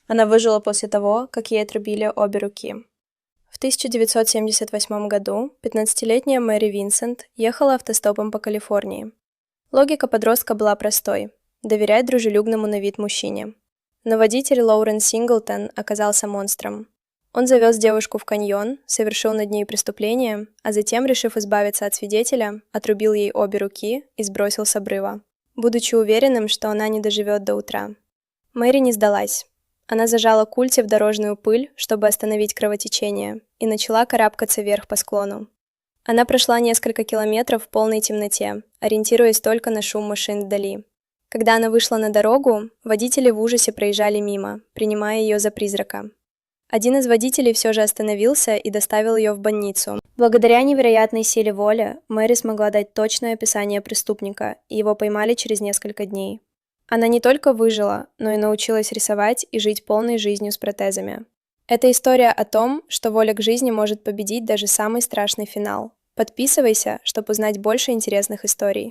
Она выжила после того, как ей отрубили обе руки. В 1978 году 15-летняя Мэри Винсент ехала автостопом по Калифорнии. Логика подростка была простой – доверять дружелюбному на вид мужчине. Но водитель Лоуренс Синглтон оказался монстром. Он завез девушку в каньон, совершил над ней преступление, а затем, решив избавиться от свидетеля, отрубил ей обе руки и сбросил с обрыва, будучи уверенным, что она не доживет до утра. Мэри не сдалась. Она зажала культи в дорожную пыль, чтобы остановить кровотечение, и начала карабкаться вверх по склону. Она прошла несколько километров в полной темноте, ориентируясь только на шум машин вдали. Когда она вышла на дорогу, водители в ужасе проезжали мимо, принимая ее за призрака. Один из водителей все же остановился и доставил ее в больницу. Благодаря невероятной силе воли, Мэри смогла дать точное описание преступника, и его поймали через несколько дней. Она не только выжила, но и научилась рисовать и жить полной жизнью с протезами. Это история о том, что воля к жизни может победить даже самый страшный финал. Подписывайся, чтобы узнать больше интересных историй.